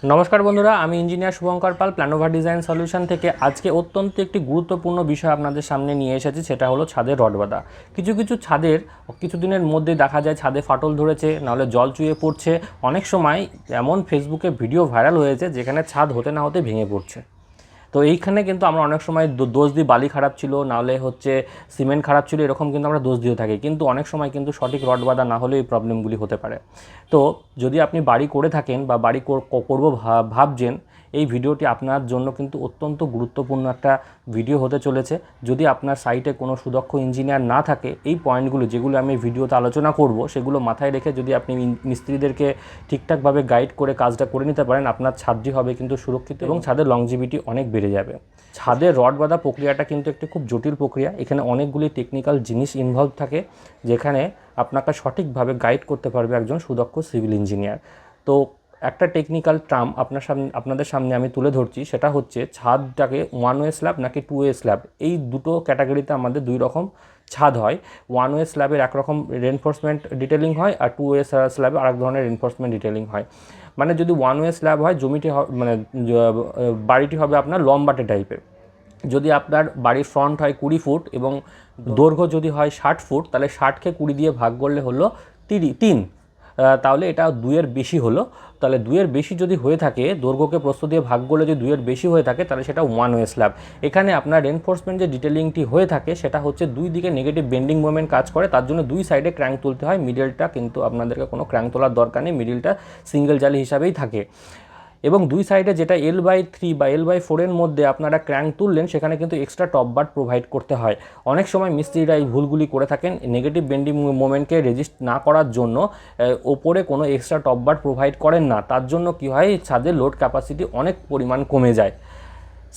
নমস্কার বন্ধুরা, আমি ইঞ্জিনিয়ার শুভঙ্কর পাল প্ল্যানোভা ডিজাইন সলিউশন থেকে আজকে অত্যন্ত একটি গুরুত্বপূর্ণ বিষয় আপনাদের সামনে নিয়ে এসেছি। সেটা হলো ছাদের রড বাঁধা। কিছু কিছু ছাদের কিছুদিনের মধ্যে দেখা যায় ছাদে ফাটল ধরেছে, নাহলে জল চুইয়ে পড়ছে। অনেক সময় এমন ফেসবুকে ভিডিও ভাইরাল হয়েছে যেখানে ছাদ হতে না হতে ভেঙে পড়ছে। তো এইখানে কিন্তু আমরা অনেক সময় দোষ দিই বালি খারাপ ছিল, নাহলে হচ্ছে সিমেন্ট খারাপ ছিল, এরকম কিন্তু আমরা দোষ দিয়ে থাকি। কিন্তু অনেক সময় কিন্তু সঠিক রড বাঁধা না হলে এই প্রবলেমগুলি হতে পারে। তো যদি আপনি বাড়ি করে থাকেন বা বাড়ি করবো ভাবছেন, এই ভিডিওটি আপনার জন্য কিন্তু অত্যন্ত গুরুত্বপূর্ণ একটা ভিডিও হতে চলেছে। যদি আপনার সাইটে কোনো সুদক্ষ ইঞ্জিনিয়ার না থাকে, এই পয়েন্টগুলো যেগুলো আমি ভিডিওতে আলোচনা করব সেগুলো মাথায় রেখে যদি আপনি মিস্ত্রিদেরকে ঠিকঠাকভাবে গাইড করে কাজটা করে নিতে পারেন, আপনার ছাদটি হবে কিন্তু সুরক্ষিত এবং ছাদের লংজিভিটি অনেক বেড়ে যাবে। ছাদের রড বাঁধা প্রক্রিয়াটা কিন্তু একটি খুব জটিল প্রক্রিয়া। এখানে অনেকগুলি টেকনিক্যাল জিনিস ইনভলভ থাকে, যেখানে আপনাকে সঠিকভাবে গাইড করতে পারবে একজন সুদক্ষ সিভিল ইঞ্জিনিয়ার। তো একটা টেকনিক্যাল টার্ম আপনাদের সামনে আমি তুলে ধরছি, সেটা হচ্ছে ছাদটাকে ওয়ান ওয়ে স্ল্যাব নাকি টু ওয়ে স্ল্যাব। এই দুটো ক্যাটাগরিতে আমাদের দুই রকম ছাদ হয়। ওয়ান ওয়ে স্ল্যাবের একরকম রেনফোর্সমেন্ট ডিটেলিং হয়, আর টু ওয়ে স্ল্যাবে আরেক ধরনের রেনফোর্সমেন্ট ডিটেলিং হয়। মানে যদি ওয়ান ওয়ে স্ল্যাব হয়, জমিটি মানে বাড়িটি হবে আপনার লম্বাটে টাইপের। যদি আপনার বাড়ির ফ্রন্ট হয় 20 ফুট এবং দৈর্ঘ্য যদি হয় 60 ফুট, তাহলে 60কে 20 দিয়ে ভাগ করলে হলো 3, তাহলে এটা 2-এর বেশি হলো। তাহলে 2-এর বেশি যদি হয়ে থাকে, দৈর্ঘ্যকে প্রস্থ দিয়ে ভাগ করলে যদি 2-এর বেশি হয়ে থাকে, তাহলে সেটা ওয়ান ওয়ে স্ল্যাব। এখানে আপনার রেনফোর্সমেন্ট যে ডিটেলিংটি হয়ে থাকে সেটা হচ্ছে দুই দিকে নেগেটিভ বেন্ডিং মোমেন্ট কাজ করে, তার জন্য দুই সাইডে ক্র্যাঙ্ক তুলতে হয়। মিডলটা কিন্তু আপনাদেরকে কোনো ক্র্যাঙ্ক তোলার দরকার নেই, মিডলটা সিঙ্গেল জালি হিসাবেই থাকে। এবং দুই সাইডে যেটা L/3 বা L/4-এর মধ্যে আপনারা ক্র্যাঙ্ক তুললেন, সেখানে কিন্তু এক্সট্রা টপ বার প্রোভাইড করতে হয়। অনেক সময় মিস্ত্রিরা এই ভুলগুলি করে থাকেন, নেগেটিভ বেন্ডিং মোমেন্টকে রেজিস্ট না করার জন্য ওপরে কোনো এক্সট্রা টপ বার প্রোভাইড করেন না। তার জন্য কি হয়, ছাদের লোড ক্যাপাসিটি অনেক পরিমাণ কমে যায়।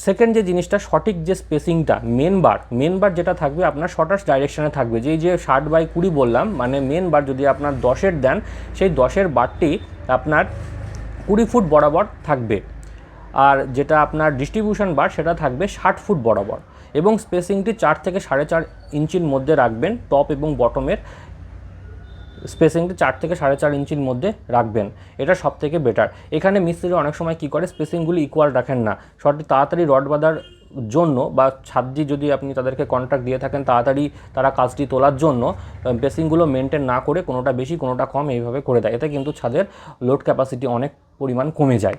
সেকেন্ড যে জিনিসটা, সঠিক যে স্পেসিংটা, মেন বার যেটা থাকবে আপনার শর্টার্স ডাইরেকশানে থাকবে। যে 60/20 বললাম, মানে মেন বার যদি আপনার 10-এর দেন, সেই 10-এর বারটি আপনার 20 ফুট বরাবর থাকবে। আর যেটা আপনার ডিস্ট্রিবিউশন বার, সেটা থাকবে 60 ফুট বরাবর। এবং স্পেসিংটি 4 থেকে 4.5 ইঞ্চির মধ্যে রাখবেন। টপ এবং বটমের স্পেসিংটি 4 থেকে 4.5 ইঞ্চির মধ্যে রাখবেন, এটা সব থেকে বেটার। এখানে মিস্ত্রি অনেক সময় কী করে, স্পেসিংগুলি ইকুয়াল রাখেন না। সঠিক তাড়াতাড়ি রড বাঁধার জন্য বা ছাদটি যদি আপনি তাদেরকে কন্ট্রাক্ট দিয়ে থাকেন তাড়াতাড়ি তারা কাজটি তোলার জন্য, বেসিংগুলো মেনটেন না করে কোনোটা বেশি কোনোটা কম এইভাবে করে দেয়। এতে কিন্তু ছাদের লোড ক্যাপাসিটি অনেক পরিমাণ কমে যায়।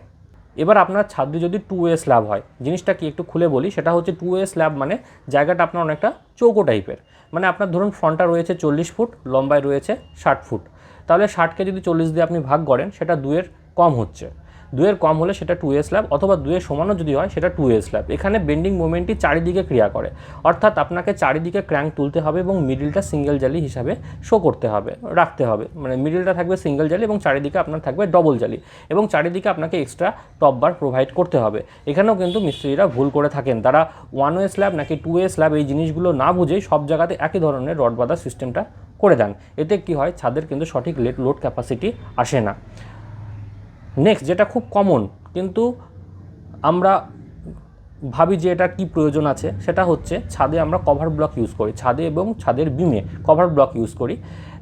এবার আপনার ছাদটি যদি টু ওয়ে স্ল্যাব হয়, জিনিসটা কি একটু খুলে বলি। সেটা হচ্ছে টু ওয়ে স্ল্যাব মানে জায়গাটা আপনার অনেকটা চৌকো টাইপের। মানে আপনার ধরুন ফ্রন্টটা রয়েছে 40 ফুট, লম্বায় রয়েছে 60 ফুট। তাহলে 60কে যদি 40 দিয়ে আপনি ভাগ করেন, সেটা 2-এর কম হচ্ছে। 2-এর কম হলে সেটা টু ওয়ে স্ল্যাব, অথবা 2-এর সমানও যদি হয় সেটা টু ওয়ে স্ল্যাব। এখানে বেন্ডিং মোমেন্টটি চারিদিকে ক্রিয়া করে, অর্থাৎ আপনাকে চারিদিকে ক্র্যাঙ্ক তুলতে হবে এবং মিডিলটা সিঙ্গেল জালি হিসাবে শো করতে হবে, রাখতে হবে। মানে মিডিলটা থাকবে সিঙ্গেল জালি এবং চারিদিকে আপনার থাকবে ডবল জালি, এবং চারিদিকে আপনাকে এক্সট্রা টপ বার প্রোভাইড করতে হবে। এখানেও কিন্তু মিস্ত্রিরা ভুল করে থাকেন, তারা ওয়ান ওয়ে স্ল্যাব নাকি টু ওয়ে স্ল্যাব এই জিনিসগুলো না বুঝেই সব জায়গাতে একই ধরনের রড বাঁধার সিস্টেমটা করে দেন। এতে কি হয়, ছাদের কিন্তু সঠিক লোড ক্যাপাসিটি আসে না। নেক্সট যেটা খুব কমন, কিন্তু আমরা ভাবি যে এটা কি প্রয়োজন আছে, সেটা হচ্ছে ছাদে আমরা কভার ব্লক ইউজ করি। ছাদে এবং ছাদের বিমে কভার ব্লক ইউজ করি,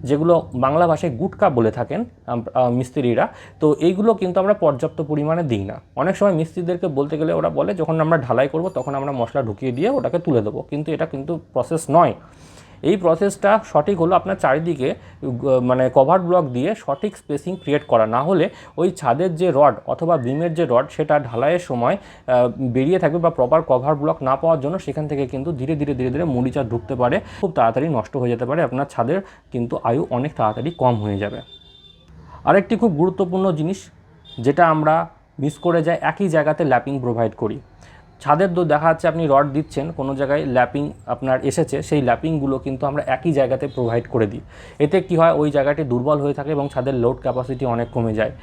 যেগুলো বাংলা ভাষায় গুটকা বলে থাকেন মিস্ত্রিরা। তো এইগুলো কিন্তু আমরা পর্যাপ্ত পরিমাণে দিই না। অনেক সময় মিস্ত্রিদেরকে বলতে গেলে ওরা বলে যখন আমরা ঢালাই করব তখন আমরা মশলা ঢুকিয়ে দিয়ে ওটাকে তুলে দেবো, কিন্তু এটা কিন্তু প্রসেস নয়। এই প্রসেসটা সঠিক হলো আপনার চারিদিকে মানে কভার ব্লক দিয়ে সঠিক স্পেসিং ক্রিয়েট করা। না হলে ওই ছাদের যে রড অথবা বিমের যে রড, সেটা ঢালাইয়ের সময় বেরিয়ে থাকবে, বা প্রপার কভার ব্লক না পাওয়ার জন্য সেখান থেকে কিন্তু ধীরে ধীরে মরিচা ঢুকতে পারে, খুব তাড়াতাড়ি নষ্ট হয়ে যেতে পারে। আপনার ছাদের কিন্তু আয়ু অনেক তাড়াতাড়ি কম হয়ে যাবে। আরেকটি খুব গুরুত্বপূর্ণ জিনিস যেটা আমরা মিস করে যাই, একই জায়গাতে ল্যাপিং প্রোভাইড করি। ছাদের দেখা যাচ্ছে আপনি রড দিচ্ছেন, কোনো জায়গায় ল্যাপিং আপনার এসেছে, সেই ল্যাপিংগুলো কিন্তু আমরা একই জায়গাতে প্রোভাইড করে দিই। এতে কি হয়, ওই জায়গাটি দুর্বল হয়ে থাকে এবং ছাদের লোড ক্যাপাসিটি অনেক কমে যায়।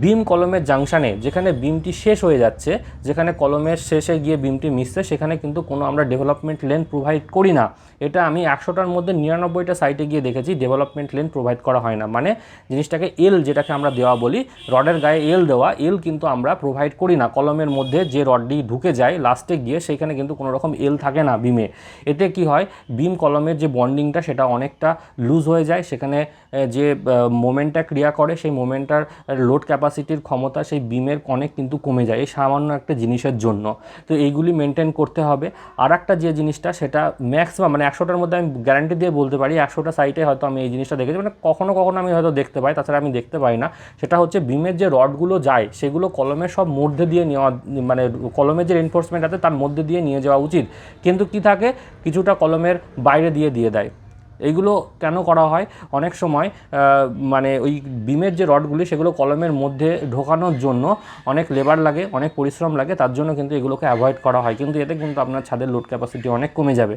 বিম কলমের জাংশানে যেখানে বিমটি শেষ হয়ে যাচ্ছে, যেখানে কলমের শেষে গিয়ে বিমটি মিশছে, সেখানে কিন্তু কোনো আমরা ডেভেলপমেন্ট লেন প্রোভাইড করি না। এটা আমি 100টার মধ্যে 99টা সাইটে গিয়ে দেখেছি ডেভেলপমেন্ট লেন প্রোভাইড করা হয় না। মানে জিনিসটাকে এল যেটাকে আমরা দেওয়া বলি, রডের গায়ে এল দেওয়া, এল কিন্তু আমরা প্রোভাইড করি না। কলমের মধ্যে যে রডটি ঢুকে যায় লাস্টে গিয়ে, সেখানে কিন্তু কোনো রকম এল থাকে না বিমে। এতে কি হয়, বিম কলমের যে বন্ডিংটা সেটা অনেকটা লুজ হয়ে যায়। সেখানে যে মোমেন্টটা ক্রিয়া করে, সেই মোমেন্টটার লোড ক্যাপাসিটির ক্ষমতা সেই বিমের অনেক কিন্তু কমে যায় এই সামান্য একটা জিনিসের জন্য। তো এইগুলি মেনটেন করতে হবে। আর একটা যে জিনিসটা সেটা ম্যাক্সিমাম মানে 100টার মধ্যে আমি গ্যারান্টি দিয়ে বলতে পারি 100টা সাইটে হয়তো আমি এই জিনিসটা দেখেছি, মানে কখনো কখনো আমি হয়তো দেখতে পাই, তাছাড়া আমি দেখতে পাই না। সেটা হচ্ছে বিমের যে রডগুলো যায় সেগুলো কলমের সব মধ্যে দিয়ে নেওয়া, মানে কলমের যে রেনফোর্সমেন্ট আছে তার মধ্যে দিয়ে নিয়ে যাওয়া উচিত, কিন্তু কি থাকে কিছুটা কলমের বাইরে দিয়ে দেয়। এইগুলো কেন করা হয়? অনেক সময় মানে ওই বিমের যে রডগুলি সেগুলো কলমের মধ্যে ঢোকানোর জন্য অনেক লেবার লাগে, অনেক পরিশ্রম লাগে, তার জন্য কিন্তু এগুলোকে অ্যাভয়েড করা হয়, কিন্তু এতে কিন্তু আপনার ছাদের লোড ক্যাপাসিটি অনেক কমে যাবে।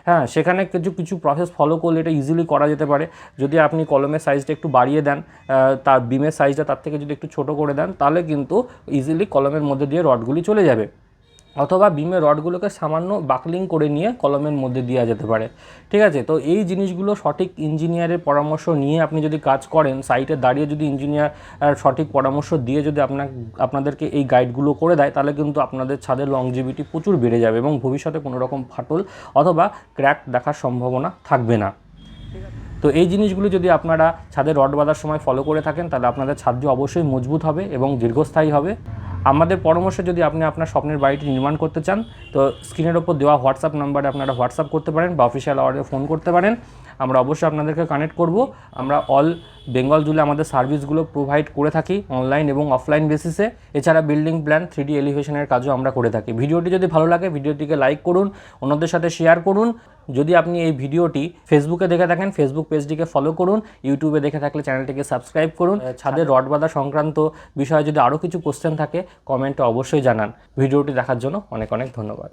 হ্যাঁ, সেখানে কিছু প্রসেস ফলো করলে এটা ইজিলি করা যেতে পারে। যদি আপনি কলমের সাইজটা একটু বাড়িয়ে দেন, তার বিমের সাইজটা তার থেকে যদি একটু ছোটো করে দেন, তাহলে কিন্তু ইজিলি কলমের মধ্যে দিয়ে রডগুলি চলে যাবে। অথবা বিমের রডগুলোকে সামান্য বাকলিং করে নিয়ে কলমের মধ্যে দেওয়া যেতে পারে। ঠিক আছে, তো এই জিনিসগুলো সঠিক ইঞ্জিনিয়ারের পরামর্শ নিয়ে আপনি যদি কাজ করেন, সাইটে দাঁড়িয়ে যদি ইঞ্জিনিয়ার সঠিক পরামর্শ দিয়ে যদি আপনাদেরকে এই গাইডগুলো করে দেয়, তাহলে কিন্তু আপনাদের ছাদের লংজিভিটি প্রচুর বেড়ে যাবে এবং ভবিষ্যতে কোনো রকম ফাটল অথবা ক্র্যাক দেখার সম্ভাবনা থাকবে না। তো এই জিনিসগুলো যদি আপনারা ছাদের রড বাঁধার সময় ফলো করে থাকেন, তাহলে আপনাদের ছাদটি অবশ্যই মজবুত হবে এবং দীর্ঘস্থায়ী হবে। আমাদের পরামর্শে যদি আপনি আপনার স্বপ্নের বাড়িটি নির্মাণ করতে চান, তো স্ক্রিনের ওপর দেওয়া হোয়াটসঅ্যাপ নাম্বারে আপনারা হোয়াটসঅ্যাপ করতে পারেন বা অফিসিয়াল আওয়ারে ফোন করতে পারেন। আমরা অবশ্যই আপনাদেরকে কানেক্ট করব। আমরা অল বেঙ্গল জুড়ে আমাদের সার্ভিসগুলো প্রোভাইড করে থাকি অনলাইন এবং অফলাইন বেসিসে। এছাড়া বিল্ডিং প্ল্যান, 3D এলিভেশনের কাজও আমরা করে থাকি। ভিডিওটি যদি ভালো লাগে ভিডিওটিকে লাইক করুন, অন্যদের সাথে শেয়ার করুন। যদি আপনি এই ভিডিওটি ফেসবুকে দেখে থাকেন ফেসবুক পেজটিকে ফলো করুন, ইউটিউবে দেখে থাকলে চ্যানেলটিকে সাবস্ক্রাইব করুন। ছাদের রড বাঁধা সংক্রান্ত বিষয়ে যদি আরও কিছু কোশ্চেন থাকে কমেন্টে অবশ্যই জানান। ভিডিওটি দেখার জন্য অনেক অনেক ধন্যবাদ।